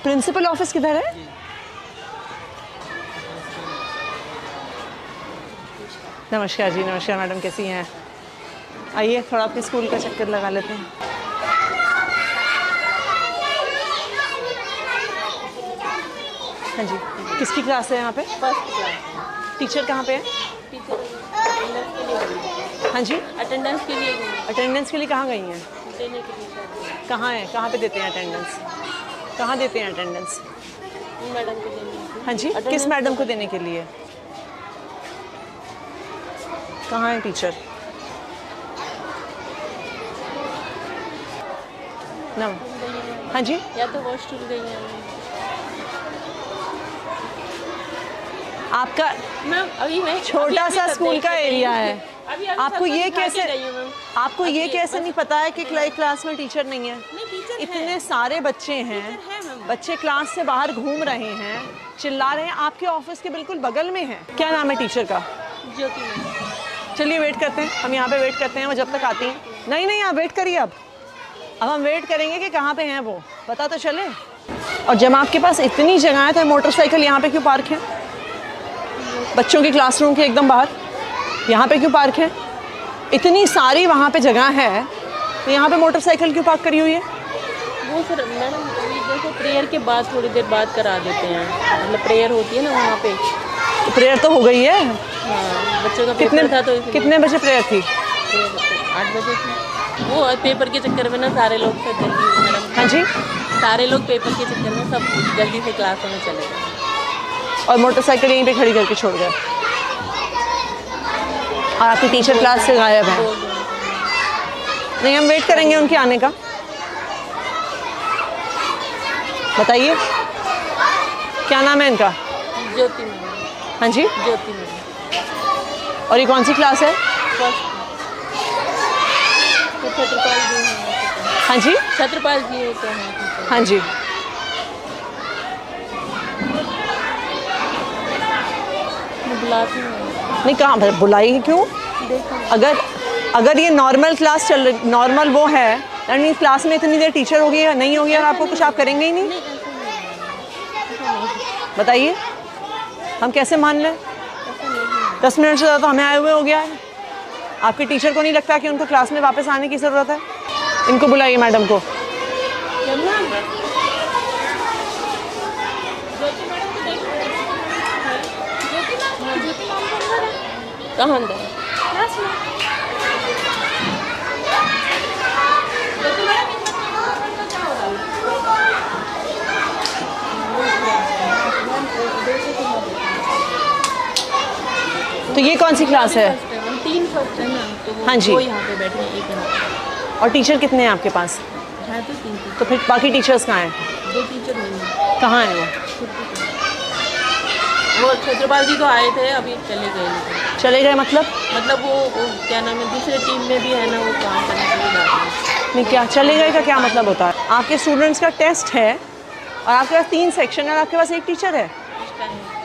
Principal office किधर है? नमस्कार जी, नमस्कार मैडम, कैसी हैं? आइए थोड़ा आपके स्कूल का चक्कर लगा लेते हैं। हाँ जी, किसकी क्लास है यहाँ पे? First class. टीचर कहाँ पे है? टीचर अटेंडेंस के लिए। हाँ जी, अटेंडेंस के लिए। अटेंडेंस के लिए कहाँ गई हैं? देने के लिए। कहाँ है, कहाँ पे देते हैं अटेंडेंस? कहाँ देते हैं अटेंडेंस? मैडम को देने। हाँ जी, किस मैडम को देने के लिए? कहाँ है टीचर? नम हाँ जी, या तो हॉस्टल गई है आपका मैम। अभी मैं छोटा सा स्कूल का एरिया है। अभी आपको ये कैसे आपको ये अभी कैसे नहीं पता है कि क्लास में टीचर नहीं है? नहीं, टीचर इतने सारे बच्चे हैं, मैम। बच्चे क्लास से बाहर घूम रहे हैं, चिल्ला रहे हैं, आपके ऑफिस के बिल्कुल बगल में है। क्या नाम है टीचर का? ज्योति मैम। चलिए वेट करते हैं, हम यहाँ पे वेट करते हैं, वो जब तक आती हैं। नहीं आप वेट करिए। अब हम वेट करेंगे कि कहाँ पे हैं वो, पता तो चले। और जब आपके पास इतनी जगह है तो मोटरसाइकिल यहाँ पे क्यों पार्क है? बच्चों की क्लासरूम के एकदम बाहर यहाँ पे क्यों पार्क है? इतनी सारी वहाँ पे जगह है तो यहाँ पे मोटरसाइकिल क्यों पार्क करी हुई है? वो सर मैडम अभी जैसे प्रेयर के बाद थोड़ी देर बाद करा देते हैं, मतलब प्रेयर होती है ना वहाँ पे। तो प्रेयर तो हो गई है। हाँ, बच्चों का पेपर था तो कितने बजे प्रेयर थी? 8 बजे थी। वो पेपर के चक्कर में ना सारे लोग सब जल्दी मैडम। हाँ जी, सारे लोग पेपर के चक्कर में सब जल्दी से क्लासों में चले गए और मोटरसाइकिल यहीं पे खड़ी करके छोड़ गए। और आपकी टीचर क्लास से गायब है। नहीं, हम वेट करेंगे उनके आने का। बताइए क्या नाम है इनका? ज्योति मैम। हाँ जी, ज्योति मैम। और ये कौन सी क्लास है? फर्स्ट। तो छत्रपाल जी हैं। हाँ जी, छत्रपाल जी होते हैं। हाँ जी। बुलाती हूँ। नहीं, कहाँ बुलाई क्यों? अगर ये नॉर्मल क्लास चल रही, नॉर्मल वो है, यानी क्लास में इतनी देर टीचर होगी या नहीं होगी और आपको कुछ आप करेंगे ही नहीं? बताइए हम कैसे मान लें? 10 मिनट से ज़्यादा तो हमें आए हुए हो गया है। आपके टीचर को नहीं लगता कि उनको क्लास में वापस आने की ज़रूरत है? इनको बुलाइए मैडम को। कहाँ अंदर? तो ये कौन सी क्लास है? 3 फर्स्ट है ना, तो वो हाँ जी। वो यहाँ पे बैठे हैं, एक यहाँ और टीचर कितने हैं आपके पास? है तो 3। तो फिर बाकी टीचर्स कहाँ हैं? 2 टीचर नहीं है। कहाँ हैं वो छत्रपाल जी तो आए थे, अभी चले गए। चले गए मतलब वो क्या नाम है, दूसरे टीम में भी है ना, वो काम करने के लिए जाते हैं। नहीं, क्या चले गए का क्या मतलब होता है? आपके स्टूडेंट्स का टेस्ट है और आपके पास 3 सेक्शन है और आपके पास 1 टीचर है।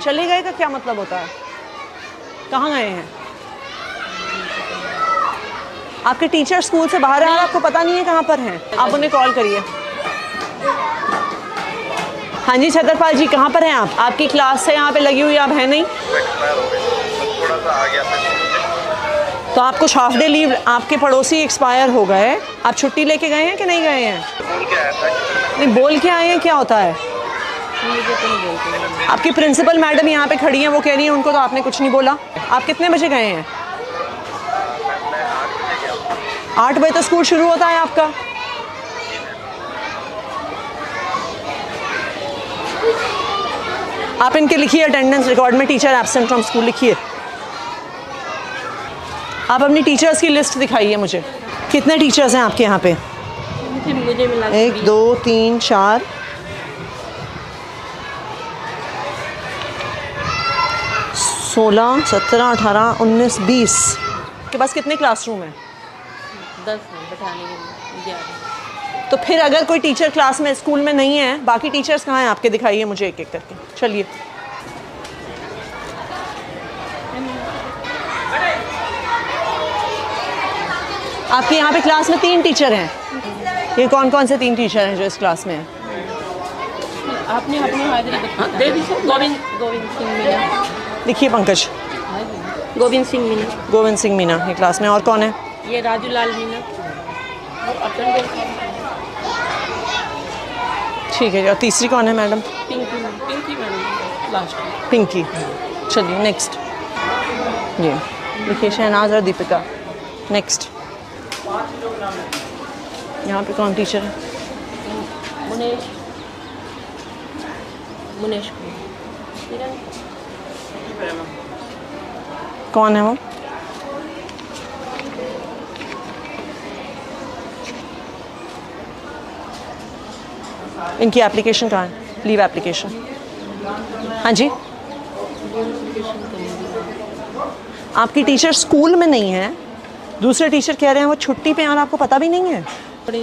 चले गए का क्या मतलब होता है? कहाँ गए हैं? आपके टीचर स्कूल से बाहर हैं और आपको पता नहीं है कहाँ पर हैं। आप उन्हें कॉल करिए। हाँ जी छत्रपाल जी, कहाँ पर हैं आप? आपकी क्लास से यहाँ पे लगी हुई, आप हैं नहीं? थोड़ा सा आ गया था। तो आपको हाफ डे लीव, आपके पड़ोसी एक्सपायर हो गए, आप छुट्टी लेके गए हैं कि नहीं गए हैं? बोल के आया था। नहीं, बोल के आए हैं, क्या होता है? मुझे तो नहीं बोलते। आपकी प्रिंसिपल मैडम यहाँ पे खड़ी हैं, वो कह रही हैं उनको तो आपने कुछ नहीं बोला। आप कितने बजे गए हैं? 8 बजे तो स्कूल शुरू होता है आपका। आप इनके लिखिए अटेंडेंस रिकॉर्ड में टीचर एब्सेंट फ्रॉम स्कूल लिखिए। आप अपनी टीचर्स की लिस्ट दिखाइए मुझे। कितने टीचर्स हैं आपके यहाँ पे? मुझे मिला 1 2 3 4 16 17 18 19 20। के पास कितने क्लासरूम हैं? 10 हैं बैठाने के लिए 11। तो फिर अगर कोई टीचर क्लास में स्कूल में नहीं है, बाकी टीचर्स कहाँ हैं आपके? दिखाइए मुझे एक एक करके। चलिए आपके यहाँ पे क्लास में 3 टीचर हैं। ये कौन कौन से 3 टीचर हैं जो इस क्लास में हैं? आपने अपनी हाजिरी दे दी सर। गोविंद सिंह मीना। लिखिए पंकज। गोविंद सिंह मीना। गोविंद सिंह मीना ये क्लास में। और कौन है? ये राजू लाल मीना। ठीक है। और तीसरी कौन है madam? Pinky madam last. Pinky. चलिए नेक्स्ट। जी लिखिए शहनाज और दीपिका। नेक्स्ट। यहाँ पे कौन टीचर है? मुनेश कौन है वो? इनकी एप्लीकेशन कहाँ है? Leave application. हाँ जी। आपकी टीचर स्कूल में नहीं है, दूसरे टीचर कह रहे हैं वो छुट्टी पे हैं और आपको पता भी नहीं है।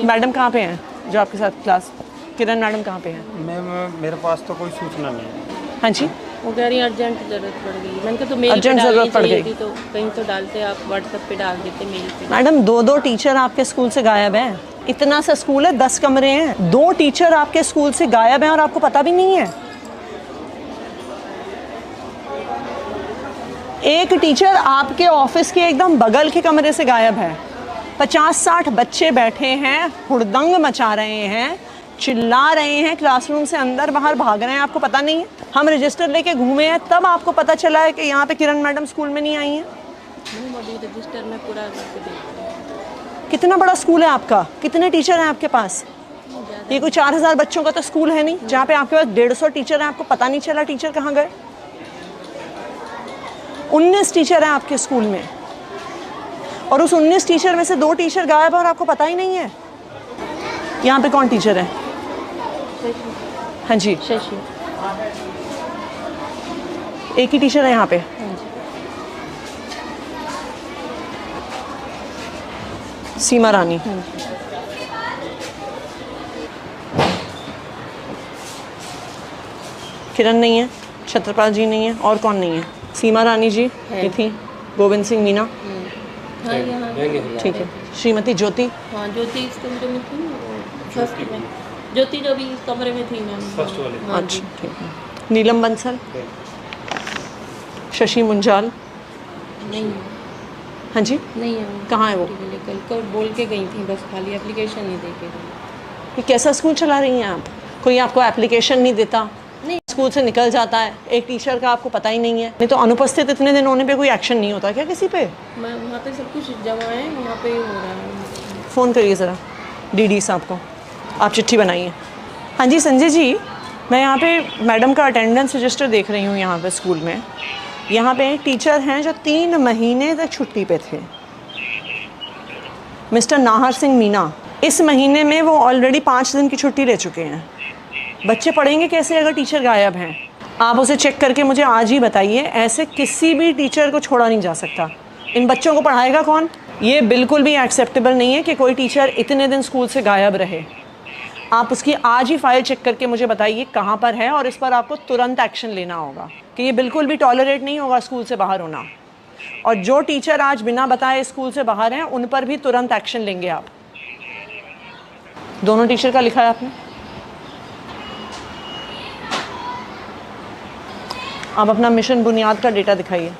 मैडम कहाँ पे हैं जो आपके साथ क्लास? किरण मैडम कहाँ पे हैं? मैम मेरे पास तो कोई सूचना नहीं है। हाँ जी। वो कह रही अर्जेंट ज़रूरत पड़ गई। मैंने कहा तो मेल अर्जेंट ज़रूरत पड़ गई तो कहीं तो डालते, आप व्हाट्सएप पे डाल देते मेल पे। मैडम 2-2 टीचर आपके स्कूल से गायब हैं। इतना सा स्कूल है, 10 कमरे हैं, 2 टीचर आपके स्कूल से गायब हैं और आपको पता भी नहीं है। एक टीचर आपके ऑफिस के एकदम बगल के कमरे से गायब है। 50-60 बच्चे बैठे हैं, हुड़दंग मचा रहे हैं, चिल्ला रहे हैं, क्लासरूम से अंदर बाहर भाग रहे हैं, आपको पता नहीं है। हम रजिस्टर लेके घूमे हैं, तब आपको पता चला है कि यहाँ पे किरण मैडम स्कूल में नहीं आई हैं। रजिस्टर में पूरा कितना बड़ा स्कूल है आपका? कितने टीचर हैं आपके पास? ये कोई 4000 बच्चों का तो स्कूल है नहीं जहाँ पे आपके पास 150 टीचर हैं, आपको पता नहीं चला टीचर कहाँ गए। 19 टीचर हैं आपके स्कूल में और उस 19 टीचर में से 2 टीचर गायब है और आपको पता ही नहीं है। यहाँ पे कौन टीचर है? हाँ जी। शशि। एक ही टीचर है यहाँ पे। सीमा रानी। किरण नहीं है, छत्रपाल जी नहीं है, और कौन नहीं है? सीमा रानी जी ये थी, गोविंद सिंह मीना। हाँ यहाँ ठीक है। श्रीमती ज्योति। हाँ ज्योति इस कमरे में थी, फर्स्ट में। ज्योति जो भी इस कमरे में थी मैम, फर्स्ट वाले। अच्छा ठीक है। नीलम बंसल। शशि मुंजाल। नहीं। हाँ जी। नहीं है। कहाँ है वो? कल बोल के गई थी, बस खाली एप्लीकेशन नहीं दे के गई। ये कैसा स्कूल चला रही हैं आप? कोई आपको एप्लीकेशन नहीं देता, नहीं, स्कूल से निकल जाता है, एक टीचर का आपको पता ही नहीं है। नहीं तो अनुपस्थित इतने दिन होने पे कोई एक्शन नहीं होता क्या किसी पे? मैं वहाँ पे सब कुछ जमा है, वहाँ पे हो रहा है। फ़ोन करिए ज़रा डीडी साहब को, आप चिट्ठी बनाइए। हाँ जी संजय जी, मैं यहाँ पे मैडम का अटेंडेंस रजिस्टर देख रही हूँ यहाँ पे स्कूल में। यहाँ पे एक टीचर हैं जो 3 महीने तक छुट्टी पे थे, मिस्टर नाहर सिंह मीना। इस महीने में वो ऑलरेडी 5 दिन की छुट्टी ले चुके हैं। बच्चे पढ़ेंगे कैसे अगर टीचर गायब हैं? आप उसे चेक करके मुझे आज ही बताइए। ऐसे किसी भी टीचर को छोड़ा नहीं जा सकता। इन बच्चों को पढ़ाएगा कौन? ये बिल्कुल भी एक्सेप्टेबल नहीं है कि कोई टीचर इतने दिन स्कूल से गायब रहे। आप उसकी आज ही फाइल चेक करके मुझे बताइए कहाँ पर है, और इस पर आपको तुरंत एक्शन लेना होगा कि ये बिल्कुल भी टॉलरेट नहीं होगा स्कूल से बाहर होना। और जो टीचर आज बिना बताए स्कूल से बाहर हैं उन पर भी तुरंत एक्शन लेंगे आप। दोनों टीचर का लिखा है आपने? आप अपना मिशन बुनियाद का डेटा दिखाइए।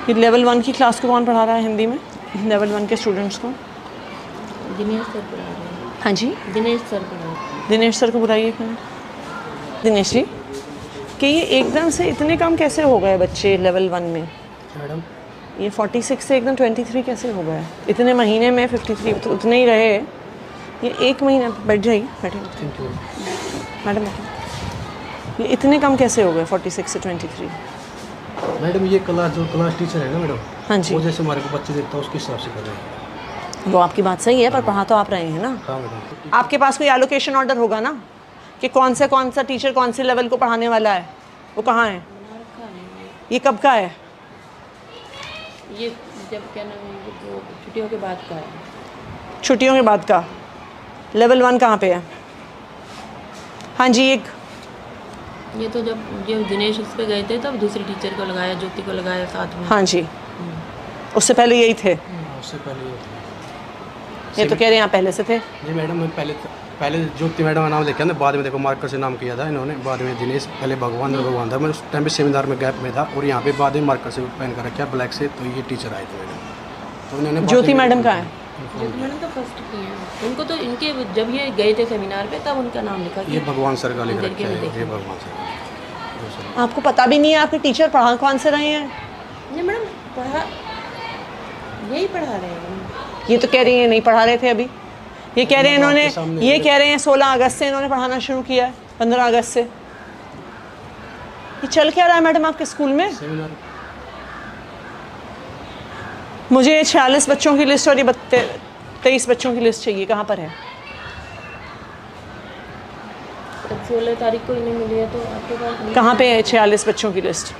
ये लेवल 1 की क्लास को कौन पढ़ा रहा है हिंदी में? लेवल 1 के स्टूडेंट्स को दिनेश सर पढ़ा रहे हैं। हाँ जी, दिनेश सर पढ़ा रहे हैं। दिनेश सर को बुलाइए। दिनेश जी, कि ये एकदम से इतने कम कैसे हो गए बच्चे लेवल 1 में? मैडम ये 46 से एकदम 23 कैसे हो गए? इतने महीने में 53 तो उतने ही रहे। ये 1 महीना बैठ जाइए, बैठे मैडम बैठे। ये इतने कम कैसे हो गए 46 से 23? मैडम ये क्लास टीचर है ना मैडम, हाँ जी, वो जैसे हमारे को बच्चे देता है उसके हिसाब से कर रहे हैं। वो आपकी बात सही है, पर पढ़ा तो आप रहे हैं ना। हाँ मैडम। आपके पास कोई एलोकेशन ऑर्डर होगा ना कि कौन सा टीचर कौन से लेवल को पढ़ाने वाला है? वो कहाँ है? ये कब का है? ये जब क्या नाम है, वो छुट्टियों के बाद का है। छुट्टियों के बाद का। लेवल 1 कहाँ पे है? हाँ जी, एक ये तो जब दिनेश उस पे गए थे तब दूसरी टीचर को लगाया, ज्योति को लगाया साथ में। हाँ जी, उससे पहले यही थे। उससे पहले ये ये तो कह रहे हैं यहाँ पहले से थे। जी मैडम, मैं पहले ज्योति मैडम का नाम लिखा था, बाद में देखो मार्कर से नाम किया था इन्होंने, बाद में दिनेश, पहले भगवान और भगवान था। मैं उस टाइम पे सेमिनार में गैप में था और यहाँ पे बाद में मार्कर से पहन कर रखा ब्लैक से, तो ये टीचर आए थे मैडम। तो उन्होंने ज्योति मैडम कहाँ है? ज्योति मैडम तो फर्स्ट की हैं। उनको तो इनके जब ये गए थे सेमिनार पे तब उनका नाम लिखा ये भगवान सर का लिख इधर के रखा भी है, देखिए। ये भगवान सर। आपको पता भी नहीं है आपके टीचर पढ़ा कौन से रहे हैं? नहीं मैडम, पढ़ा यही पढ़ा रहे हैं। ये तो कह रही हैं नहीं पढ़ा रहे थे अभी। ये कह रहे हैं इन्होंने, आपके सामने ये कह रहे हैं 16 अगस्त से इन्होंने पढ़ाना शुरू किया है, 15 अगस्त से। ये चल क्या रहा है मैडम आपके स्कूल में? सेमिनार मुझे 46 बच्चों की लिस्ट और ये 23 बच्चों की लिस्ट चाहिए, कहाँ पर है? तब 16 तारीख को इन्हें मिली है तो आपके पास नहीं। कहाँ पे है 46 बच्चों की लिस्ट?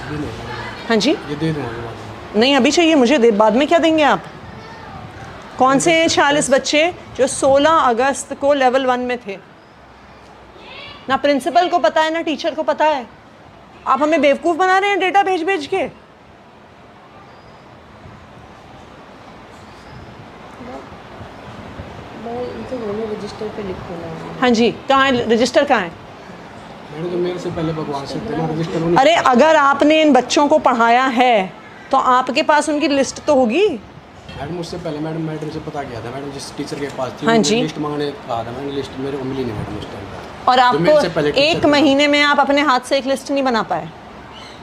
भी नहीं है। हाँ जी, ये दे दूँगा बाद में। नहीं अभी चाहिए मुझे, बाद में क्या देंगे आप? कौन से 46 बच्चे जो 16 अगस्त को लेवल 1 में थे? ना प्रिंसिपल को पता है ना टीचर को पता है। आप हमें बेवकूफ़ बना रहे हैं डेटा भेज भेज के। मैं इनसे बोलूँ रजिस्टर पे लिखो ना। हाँ जी, कहाँ है रजिस्टर? कहाँ है? मैडम तो मेरे से पहले भगवान सर थे ना, रजिस्टर उन्हीं। अरे अगर आपने इन बच्चों को पढ़ाया है तो आपके पास उनकी लिस्ट तो होगी। मैडम उससे पहले मैडम से पता किया था, मैडम जिस टीचर के पास थी हाँ उन्होंने जी। लिस्ट मांगने कहा था, मैंने लिस्ट मेरे को मिली नहीं मैडम उस टाइम पर। और जो मेरे से आपको पहले टीचर एक थे। महीने में आप अपने हाथ से एक लिस्ट नहीं बना पाए।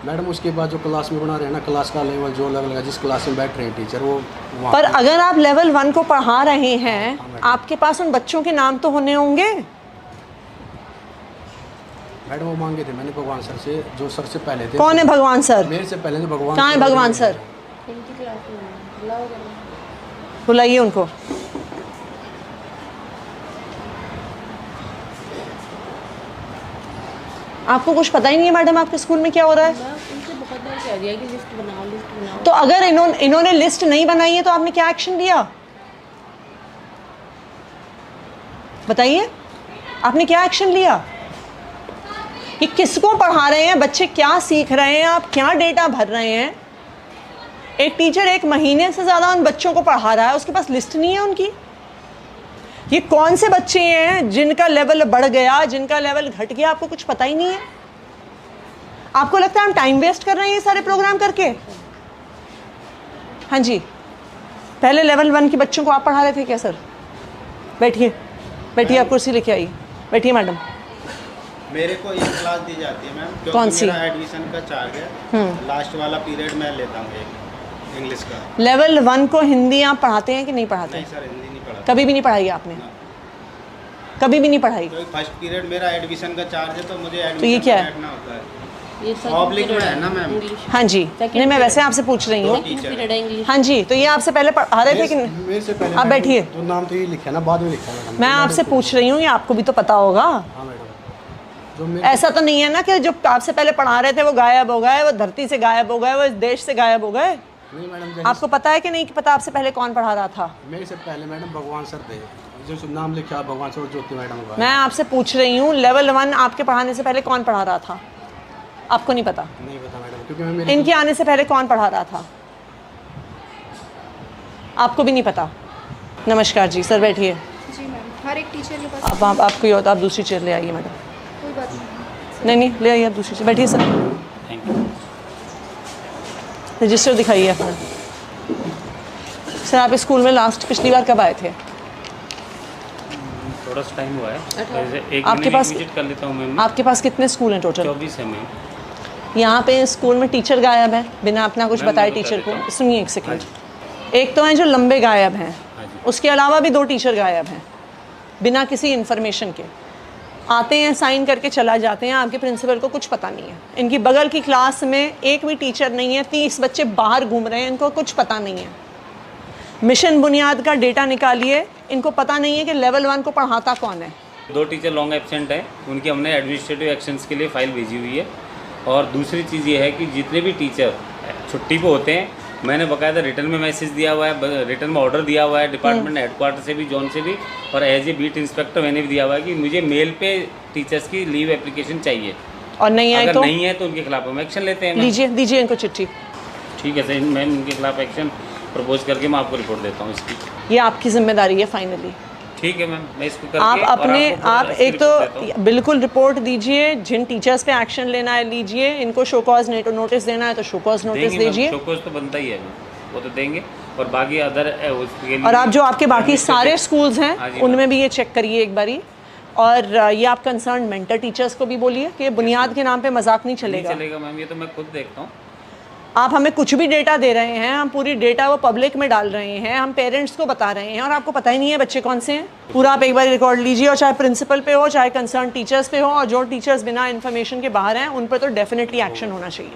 मैडम उसके बाद जो क्लास में बना रहे हैं ना, क्लास का लेवल जो अलग अलग जिस क्लास में बैठ रहे हैं टीचर, वो वहाँ पर पे- अगर आप लेवल 1 को पढ़ा रहे हैं, आपके पास उन बच्चों के नाम तो होने होंगे। मैडम वो मांगे थे मैंने भगवान सर से, जो सर से पहले थे। कौन है भगवान सर? मेरे से पहले जो भगवान कहाँ है भगवान सर? इनकी क्लास में बुलाओ जरा। बुलाइए उनको। आपको कुछ पता ही नहीं है मैडम आपके स्कूल में क्या हो रहा है? मैं उनसे बहुत बार कह दिया कि लिस्ट बनाओ। तो अगर इन्होंने लिस्ट नहीं बनाई है तो आपने क्या एक्शन लिया? बताइए, आपने क्या एक्शन लिया? कि किसको पढ़ा रहे हैं, बच्चे क्या सीख रहे हैं, आप क्या डेटा भर रहे हैं? एक टीचर 1 महीने से ज़्यादा उन बच्चों को पढ़ा रहा है, उसके पास लिस्ट नहीं है उनकी। ये कौन से बच्चे हैं जिनका लेवल बढ़ गया, जिनका लेवल घट गया, आपको कुछ पता ही नहीं है। आपको लगता है हम टाइम वेस्ट कर रहे हैं ये सारे प्रोग्राम करके? हाँ जी, पहले लेवल 1 के बच्चों को आप पढ़ा रहे थे क्या सर? बैठिए बैठिए, आप कुर्सी लेके आइए, बैठिए मैडम। मेरे को ये क्लास दी जाती है मैम, क्योंकि कौन सी? मेरा एडमिशन का चार्ज है। लास्ट वाला पीरियड मैं लेता हूँ एक इंग्लिश का। लेवल 1 को हिंदी आप पढ़ाते हैं कि नहीं पढ़ाते? नहीं सर, हिंदी नहीं पढ़ा। कभी भी नहीं पढ़ाई आपने? कभी भी नहीं पढ़ाई? क्योंकि फर्स्ट पीरियड मेरा एडमिशन का चार्ज है, तो मुझे ये एडमिशन क्या में है? बैठना होता है। ये पब्लिक में है ना मैम। इंग्लिश हाँ जी, नहीं मैं वैसे आपसे पूछ रही हूँ। पीरियड है इंग्लिश। हाँ जी, तो ये आपसे पहले पढ़ा रहे थे कि नहीं? मेरे से पहले आप बैठिए। तो नाम तो ये लिखा है ना, बाद में लिखा है मैडम। मैं आपसे पूछ रही हूँ, ये आपको भी तो पता होगा। हाँ मैडम, जो मेरे ऐसा तो नहीं है ना कि जो आपसे पहले पढ़ा रहे थे वो गायब हो गए, वो धरती से गायब हो गए, वो इस देश से गायब हो गए। नहीं मैडम, जैसे आपको पता है कि नहीं कि पता आपसे पहले कौन पढ़ा रहा था? मेरे से पहले मैडम भगवान सर थे, जो नाम लिखा भगवान सर, ज्योति मैडम का। मैं आपसे पूछ रही हूँ, लेवल 1 आपके पढ़ाने से पहले कौन पढ़ा रहा था? आपको नहीं पता? नहीं पता मैडम, क्योंकि मैं मेरे इनके आने से पहले कौन पढ़ा रहा था? आपको भी नहीं पता? नमस्कार जी, सर बैठिए। जी मैम, हर एक टीचर के पास अब आप कोई और, आप दूसरी चेयर ले आइए मैडम। कोई बात नहीं। नहीं ले आइए आप दूसरी चेयर, बैठिए सर। रजिस्टर दिखाइए अपना। सर आप इस स्कूल में लास्ट पिछली बार कब आए थे? थोड़ा सा टाइम हुआ है, तो ऐसे एक आपके महीने पास- की विजिट कर लेता हूँ मैम। आपके पास कितने स्कूल हैं टोटल? 24 है मैम। यहाँ पे स्कूल में टीचर गायब है बिना अपना कुछ मैम, बताए मैं बता टीचर देता को। हूँ। सुनिए एक सेकंड। एक तो हैं जो लंबे गायब हैं, हाँ जी। उसके अलावा भी 2 टीचर गायब हैं बिना किसी इन्फॉर्मेशन के। आते हैं, साइन करके चला जाते हैं, आपके प्रिंसिपल को कुछ पता नहीं है। इनकी बगल की क्लास में एक भी टीचर नहीं है, 30 बच्चे बाहर घूम रहे हैं, इनको कुछ पता नहीं है। मिशन बुनियाद का डेटा निकालिए, इनको पता नहीं है कि लेवल 1 को पढ़ाता कौन है। 2 टीचर लॉन्ग एब्सेंट हैं, उनकी हमने एडमिनिस्ट्रेटिव एक्शंस के लिए फ़ाइल भेजी हुई है। और दूसरी चीज़ ये है कि जितने भी टीचर छुट्टी पे होते हैं, मैंने बाकायदा रिटर्न में मैसेज दिया हुआ है, रिटर्न में ऑर्डर दिया हुआ है डिपार्टमेंट हेडक्वार्टर से भी, जोन से भी, और एज ए बीट इंस्पेक्टर मैंने भी दिया हुआ है कि मुझे मेल पे टीचर्स की लीव एप्लीकेशन चाहिए। और नहीं आए अगर तो नहीं है तो उनके खिलाफ हम एक्शन लेते हैं मैम। दीजिए इनको चिट्ठी। ठीक है सर, मैम इनके खिलाफ एक्शन प्रपोज करके मैं आपको रिपोर्ट देता हूँ इसकी। ये आपकी जिम्मेदारी है फाइनली। ठीक है मैम, मैं इसको करके आप और अपने आपको आप इसकी एक रिपोर्ट देता हूँ। तो बिल्कुल रिपोर्ट दीजिए, जिन टीचर्स पे एक्शन लेना है लीजिए, इनको शो कॉज नोटिस देना है तो शो कॉज नोटिस देंगे मैम, दीजिए। शोकॉज तो बनता ही है मैम, वो तो देंगे। और बाकी अदर उसके लिए और आप जो आपके बाकी सारे स्कूल्स हाँ हैं जी उनमें भी ये चेक करिए एक बारी। और ये आप कंसर्न मेंटर टीचर्स को भी बोलिए कि बुनियाद के नाम पे मजाक नहीं नहीं चलेगा। चलेगा मैम, ये तो मैं खुद देखता हूँ। आप हमें कुछ भी डेटा दे रहे हैं, हम पूरी डेटा वो पब्लिक में डाल रहे हैं, हम पेरेंट्स को बता रहे हैं और आपको पता ही नहीं है बच्चे कौन से हैं। पूरा आप एक बार रिकॉर्ड लीजिए, और चाहे प्रिंसिपल पे हो चाहे कंसर्न टीचर्स पे हो, और जो टीचर्स बिना इन्फॉर्मेशन के बाहर हैं उन पर तो डेफिनेटली एक्शन होना चाहिए।